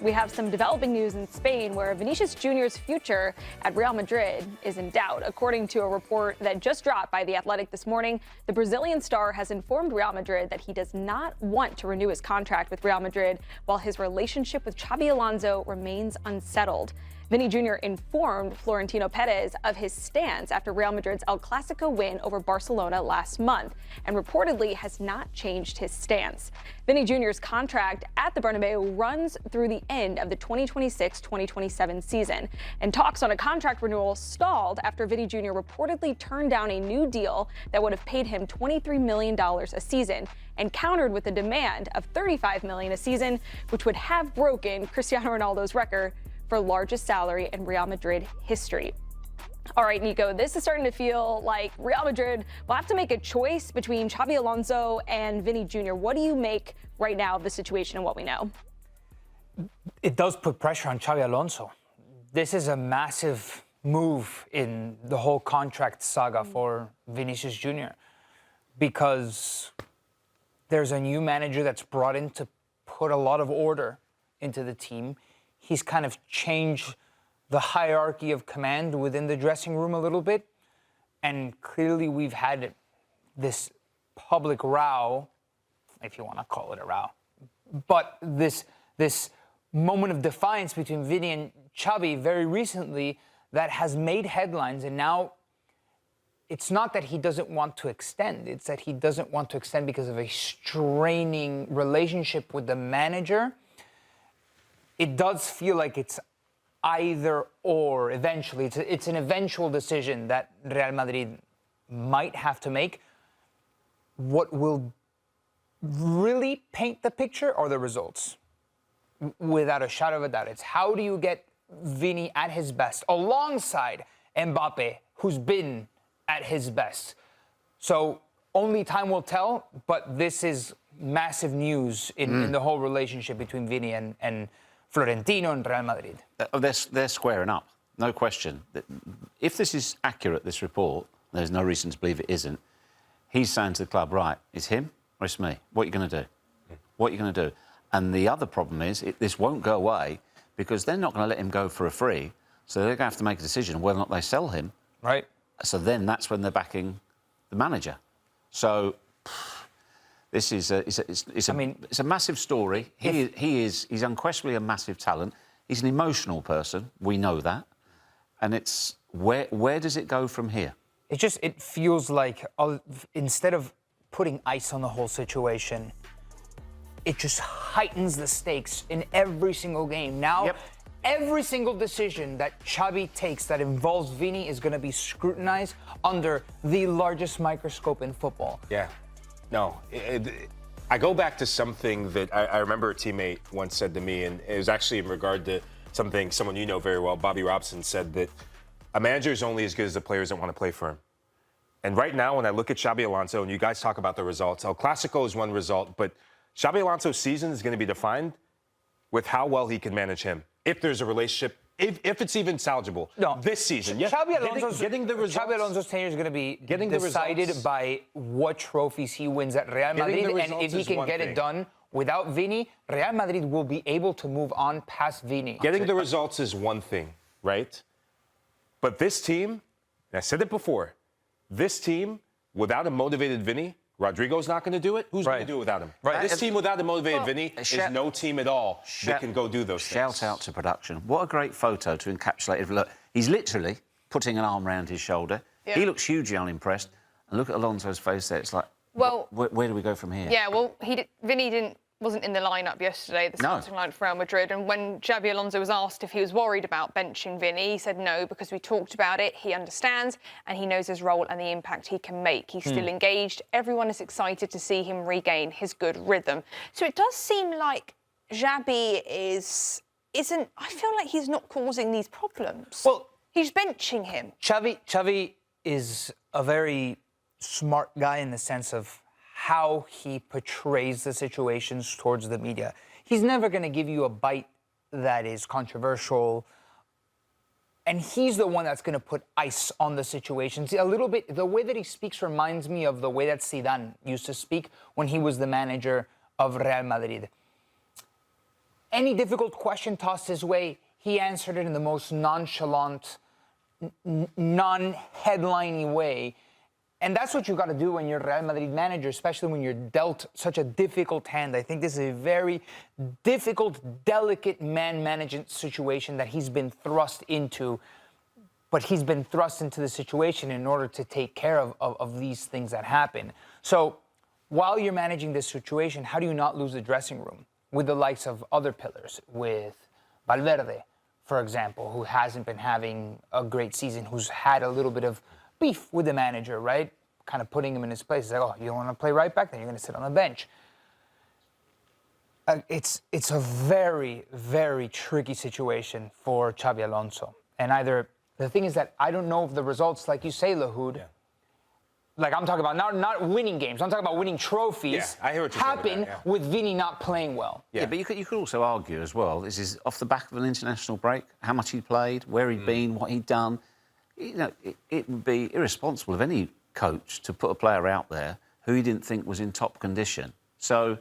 we have some developing news in Spain where Vinícius Jr.'s future at Real Madrid is in doubt. According to a report that just dropped by The Athletic this morning, the Brazilian star has informed Real Madrid that he does not want to renew his contract with Real Madrid while his relationship with Xabi Alonso remains unsettled. Vini Jr. informed Florentino Pérez of his stance after Real Madrid's El Clasico win over Barcelona last month, and reportedly has not changed his stance. Vini Jr.'s contract at the Bernabeu runs through the end of the 2026-2027 season, and talks on a contract renewal stalled after Vini Jr. reportedly turned down a new deal that would have paid him $23 million a season, and countered with a demand of $35 million a season, which would have broken Cristiano Ronaldo's record for largest salary in Real Madrid history. All right, Nico, this is starting to feel like Real Madrid will have to make a choice between Xabi Alonso and Vini Jr. What do you make right now of the situation and what we know? It does put pressure on Xabi Alonso. This is a massive move in the whole contract saga for Vinícius Jr. because there's a new manager that's brought in to put a lot of order into the team. He's kind of changed the hierarchy of command within the dressing room a little bit. And clearly we've had this public row, if you want to call it a row, but this moment of defiance between Vini and Xabi very recently that has made headlines. And now it's not that he doesn't want to extend, it's that he doesn't want to extend because of a straining relationship with the manager. It does feel like it's either or eventually. It's an eventual decision that Real Madrid might have to make. What will really paint the picture are the results. Without a shadow of a doubt. It's how do you get Vini at his best alongside Mbappe, who's been at his best. So only time will tell, but this is massive news in the whole relationship between Vini and Florentino and Real Madrid. They're squaring up, no question. If this is accurate, this report, there's no reason to believe it isn't, he's saying to the club, right, it's him or it's me. What are you going to do? What are you going to do? And the other problem is this won't go away because they're not going to let him go for a free, so they're going to have to make a decision whether or not they sell him. Right. So then that's when they're backing the manager. So this is it's a massive story. He's unquestionably a massive talent. He's an emotional person. We know that. And it's where does it go from here? It feels like instead of putting ice on the whole situation, it just heightens the stakes in every single game. Now, every single decision that Xabi takes that involves Vini is going to be scrutinized under the largest microscope in football. Yeah. No, I go back to something that I remember a teammate once said to me, and it was actually in regard to something someone you know very well, Bobby Robson, said that a manager is only as good as the players that want to play for him. And right now, when I look at Xabi Alonso, and you guys talk about the results, El Clasico is one result, but Xabi Alonso's season is going to be defined with how well he can manage him. If there's a relationship, if it's even salvageable this season. Xabi Alonso's tenure is going to be decided by what trophies he wins at Real Madrid, and if he can get it done without Vini, Real Madrid will be able to move on past Vini. Getting the results is one thing, right? But this team, and I said it before, this team, without a motivated Vini, Rodrigo's not going to do it. Who's going to do it without him? Right. This team without a motivated Vini is no team at all that can go do those things. Shout out to production. What a great photo to encapsulate it. Look, he's literally putting an arm around his shoulder. Yeah. He looks hugely unimpressed. And look at Alonso's face there. It's like, well, where do we go from here? Yeah, well, Vini wasn't in the lineup yesterday, the starting lineup for Real Madrid. And when Xabi Alonso was asked if he was worried about benching Vini, he said no, because we talked about it. He understands and he knows his role and the impact he can make. He's still engaged. Everyone is excited to see him regain his good rhythm. So it does seem like Xabi isn't. I feel like he's not causing these problems. Well, he's benching him. Xabi is a very smart guy in the sense of how he portrays the situations towards the media. He's never going to give you a bite that is controversial, and he's the one that's going to put ice on the situations. A little bit, the way that he speaks reminds me of the way that Zidane used to speak when he was the manager of Real Madrid. any difficult question tossed his way, he answered it in the most nonchalant, non-headliney way. And that's what you got to do when you're a Real Madrid manager, especially when you're dealt such a difficult hand. I think this is a very difficult, delicate man management situation that he's been thrust into. But he's been thrust into the situation in order to take care of these things that happen. So while you're managing this situation, how do you not lose the dressing room with the likes of other pillars, with Valverde, for example, who hasn't been having a great season, who's had a little bit of beef with the manager, right? Kind of putting him in his place. It's like, oh, you don't want to play right back? Then you're going to sit on the bench. It's a very, very tricky situation for Xabi Alonso. And the thing is that I don't know if the results, like you say, Lahoud, like I'm talking about not winning games, I'm talking about winning trophies, I hear what you're happen with Vini not playing well. Yeah, but you could also argue as well, this is off the back of an international break, how much he played, where he'd been, what he'd done. You know, it would be irresponsible of any coach to put a player out there who he didn't think was in top condition. So,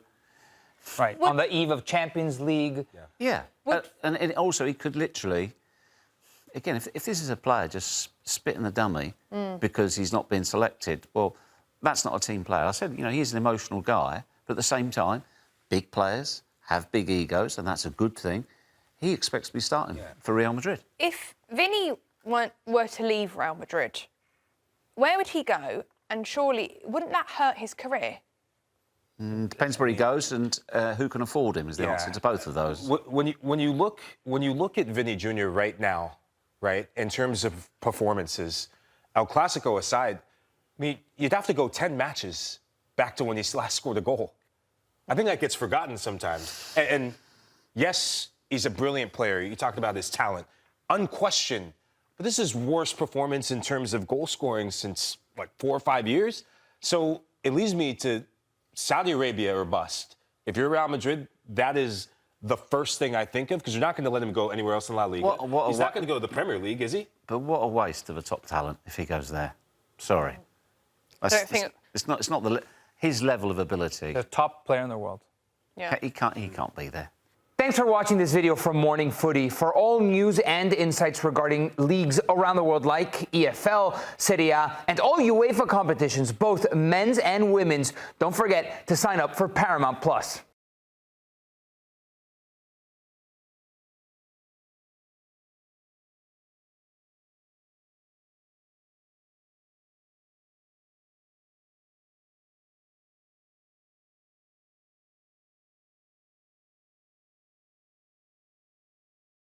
right, on the eve of Champions League. Yeah, and also he could literally, again, if this is a player just spitting the dummy because he's not been selected, well, that's not a team player. I said, you know, he's an emotional guy, but at the same time, big players have big egos, and that's a good thing. He expects to be starting for Real Madrid. If Vini were to leave Real Madrid, where would he go? And surely, wouldn't that hurt his career? Depends where he goes and who can afford him is the answer to both of those. When you look at Vini Jr. right now, right, in terms of performances, El Clasico aside, I mean, you'd have to go 10 matches back to when he last scored a goal. I think that gets forgotten sometimes. And yes, he's a brilliant player. You talked about his talent, unquestioned. But this is worst performance in terms of goal scoring since, like, 4 or 5 years. So it leads me to Saudi Arabia or bust. If you're Real Madrid, that is the first thing I think of, because you're not going to let him go anywhere else in La Liga. He's not going to go to the Premier League, is he? But what a waste of a top talent if he goes there. Sorry. It's not his level of ability. The top player in the world. Yeah. He can't be there. Thanks for watching this video from Morning Footy. For all news and insights regarding leagues around the world like EFL, Serie A, and all UEFA competitions, both men's and women's, don't forget to sign up for Paramount+.